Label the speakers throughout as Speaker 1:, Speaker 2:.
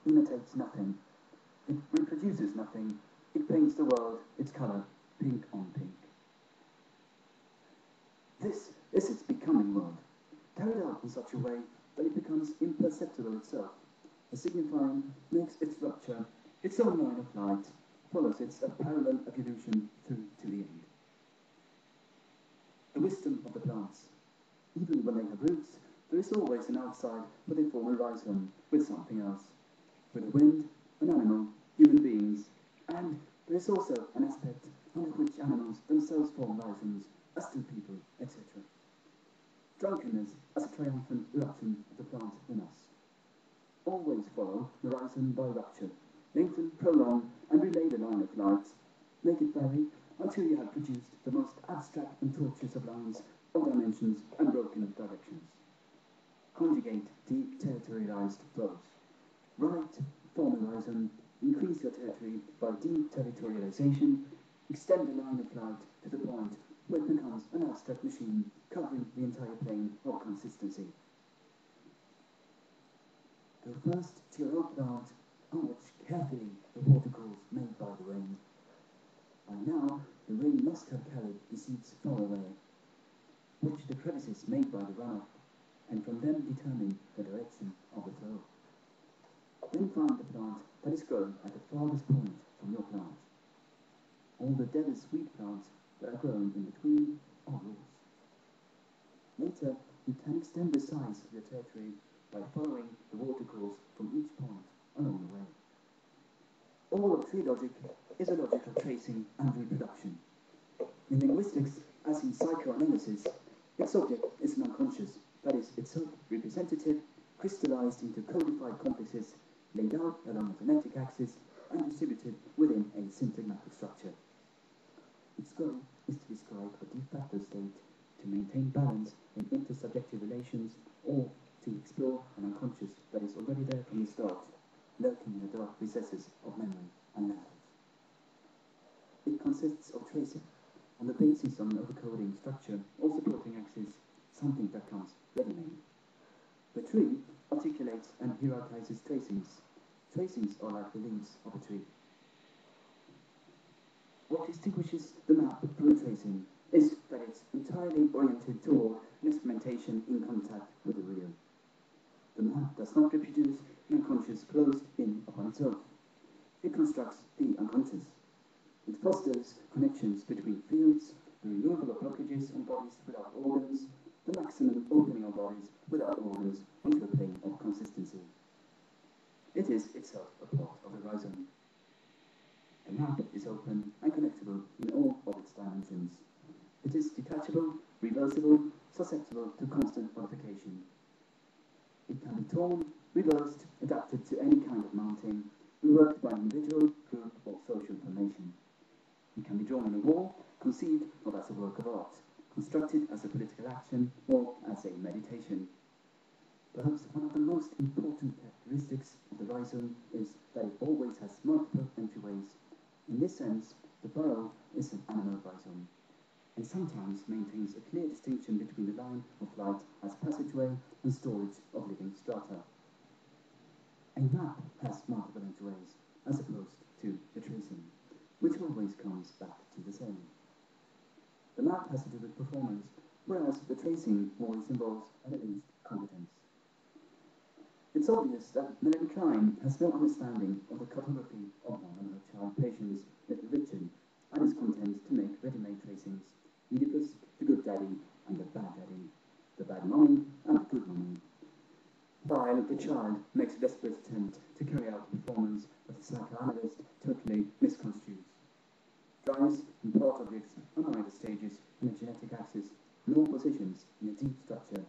Speaker 1: imitates nothing. It reproduces nothing. It paints the world its colour, pink on pink. This is its becoming world, carried out in such a way that it becomes imperceptible itself. The signifying makes its rupture its own line of light, follows its parallel evolution through to the end. The wisdom of the plants. Even when they have roots, there is always an outside where they form a rhizome with something else. With the wind, an animal, human beings, and there is also an aspect under which animals themselves form rhizomes, as do people, etc. Drunkenness as a triumphant eruption of the plant in us. Always follow the rhizome by rupture, lengthen, prolong, and relay the line of light. Make it vary until you have produced the most abstract and tortuous of lines, of dimensions, and broken directions. Conjugate deep territorialized flows. Write, form a rhizome, increase your territory by deep territorialization, extend the line of light to the point where it becomes an abstract machine covering the entire plane of consistency. Go first to your old plant and watch carefully the watercourse made by the rain. By now, the rain must have carried the seeds far away. Watch the crevices made by the runoff, and from them determine the direction of the flow. Then find the plant that is grown at the farthest point from your plant. All the dead and sweet plants that are grown in between are yours. Later, you can extend the size of your territory by following the watercourse from each point along the way. All of tree logic is a logic of tracing and reproduction. In linguistics, as in psychoanalysis, its object is an unconscious, that is, itself representative, crystallized into codified complexes, laid out along a phonetic axis, and distributed within a syntagmatic structure. Its goal is to describe a de facto state, to maintain balance in intersubjective relations, or to explore an unconscious that is already there from the start, lurking in the dark recesses of memory and language. It consists of tracing, on the basis of an overcoding structure or supporting axis, something that comes ready-made. The tree articulates and hierarchizes tracings. Tracings are like the leaves of a tree. What distinguishes the map from a tracing is that it's entirely oriented toward an experimentation in contact with the real. The map does not reproduce an unconscious closed in upon itself. It constructs the unconscious. It fosters connections between fields, the removal of blockages on bodies without organs, the maximum opening of bodies without organs into a plane of consistency. It is itself a part of the rhizome. The map is open and connectable in all of its dimensions. It is detachable, reversible, susceptible to constant modification. It can be torn, reversed, adapted to any kind of mounting, reworked by an individual, group, or social formation. It can be drawn on a wall, conceived not as a work of art, constructed as a political action, or as a meditation. Perhaps one of the most important characteristics of the rhizome is that it always has multiple entryways. In this sense, the burrow is an animal rhizome, and sometimes maintains a clear distinction between the line of light as passageway and storage of living strata. A map has multiple entryways, as opposed to the tracing, which always comes back to the same. The map has to do with performance, whereas the tracing always involves at least competence. It's obvious that Melanie Klein has no understanding of the cartography of one of her child patients, little Richard, and is content to make ready-made tracings, Oedipus, the good daddy, and the bad daddy, the bad mommy, and the good mommy. While the child makes a desperate attempt to carry out a performance that the psychoanalyst totally misconstrues. Drives and part objects are neither stages in a genetic axis, nor positions in a deep structure.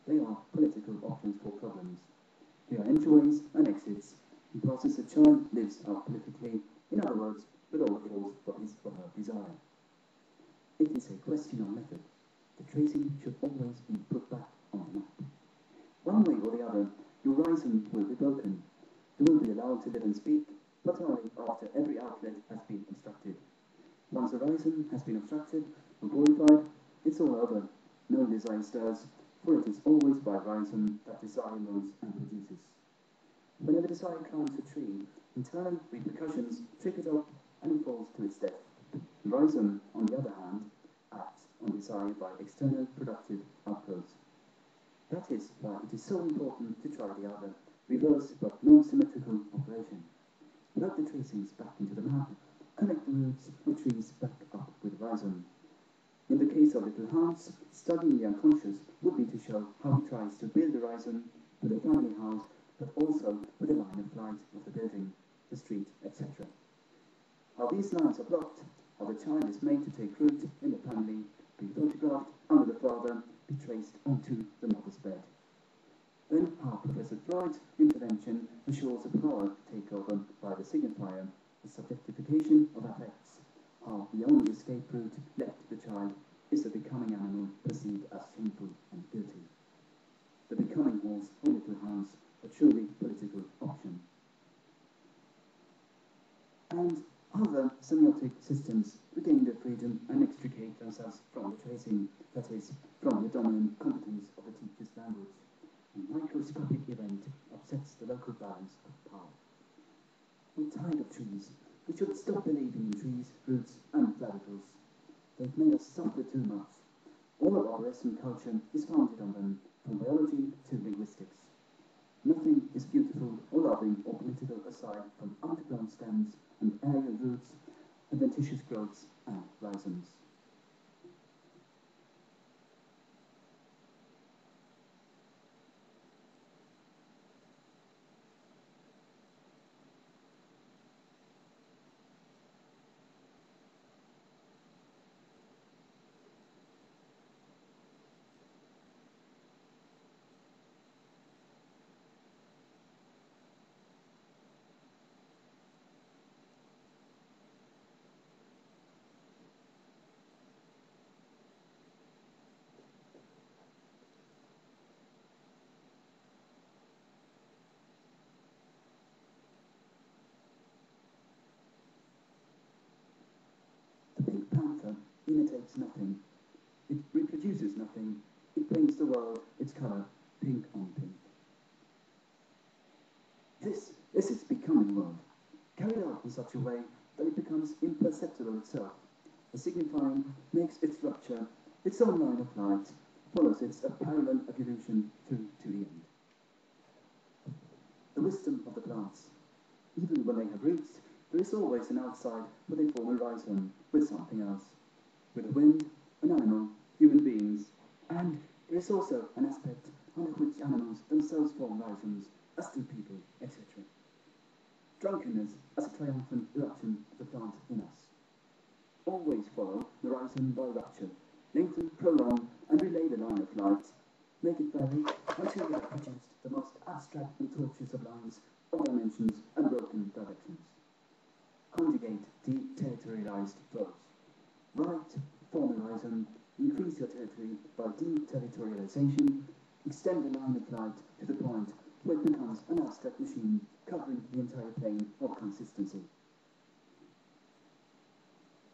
Speaker 1: They are political options for problems. They are entryways and exits, in process a child lives out politically, in other words, with all the rules for his or her desire. It is a question of method. The tracing should always be put back on the map. One way or the other, your rhizome will be broken. You will be allowed to live and speak, but only after every outlet has been obstructed. Once a rhizome has been obstructed or glorified, it's all over. No desire stirs, for it is always by rhizome that desire moves and produces. Whenever the desire climbs a tree, internal repercussions trigger up and it falls to its death. The rhizome, on the other hand, acts on desire by external productive outgrowths. That is why it is so important to try the other, reverse but non-symmetrical operation. Plug the tracings back into the map, connect the roots of trees back up with the rhizome. In the case of Little Hans, studying the unconscious would be to show how he tries to build the rhizome with a family house, but also with a line of flight of the building, the street, etc. How these lines are blocked, how the child is made to take root in the family, be photographed under the father, be traced onto the mother's bed. Then how Professor Freud's intervention assures a power takeover by the signifier, the subjectification of affects, how the only escape route left to the child is the becoming animal perceived as shameful and guilty. The becoming horse or Little Hans, a truly political option. And other semiotic systems regain their freedom and extricate themselves from the tracing, that is, from the dominant competence of the teacher's language. A microscopic event upsets the local balance of power. We're tired of trees. We should stop believing in trees, roots, and flavicles. They've made us suffer too much. All of our Western culture is founded on them, from biology to linguistics. Nothing is beautiful or loving or political aside from underground stems and aerial roots, adventitious growths, and rhizomes. The big panther imitates nothing. It reproduces nothing. It paints the world its colour, pink on pink. This is its becoming world, carried out in such a way that it becomes imperceptible itself. The signifying makes its rupture, its own line of light, follows its parallel evolution through to the end. The wisdom of the plants. Even when they have roots, there is always an outside where they form a rhizome with something else. With the wind, an animal, human beings, and there is also an aspect under which animals themselves form rhizomes, as do people, etc. Drunkenness as a triumphant eruption of the plant in us. Always follow the rhizome by rupture, lengthen, prolong, and relay the line of light. Make it vary until you have produced the most abstract and tortuous of lines, of dimensions, and broken directions. Conjugate deterritorialized flows. Write, form a rhizome, increase your territory by deterritorialization, extend the line of light to the point where it becomes an abstract machine covering the entire plane of consistency.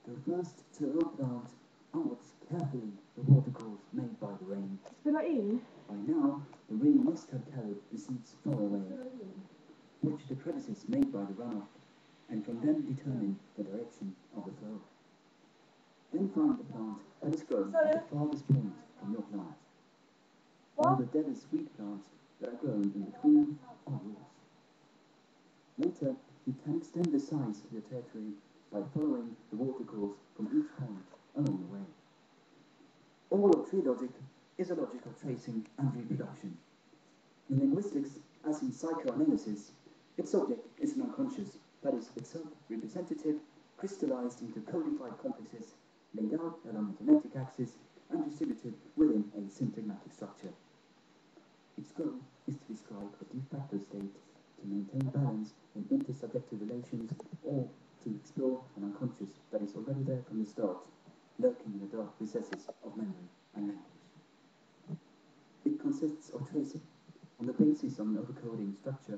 Speaker 1: The first to open out and watch carefully the watercourse made by the rain.
Speaker 2: Spela in.
Speaker 1: By now, the rain must have carried the seeds far away. Watch the crevices made by the runoff, and from them determine the direction of the flow. Then find the plant that is grown at the farthest point from your plant. Find the deadest sweet plants that are grown in between or yours. Later, you can extend the size of your territory by following the watercourse from each point along the way. All of tree logic is a logic of tracing and reproduction. In linguistics, as in psychoanalysis, its object is an unconscious that is itself representative, crystallized into codified complexes, laid out along a genetic axis and distributed within a syntagmatic structure. Its goal is to describe a de facto state, to maintain balance in intersubjective relations, or to explore an unconscious that is already there from the start, lurking in the dark recesses of memory and language. It consists of tracing, on the basis of an overcoding structure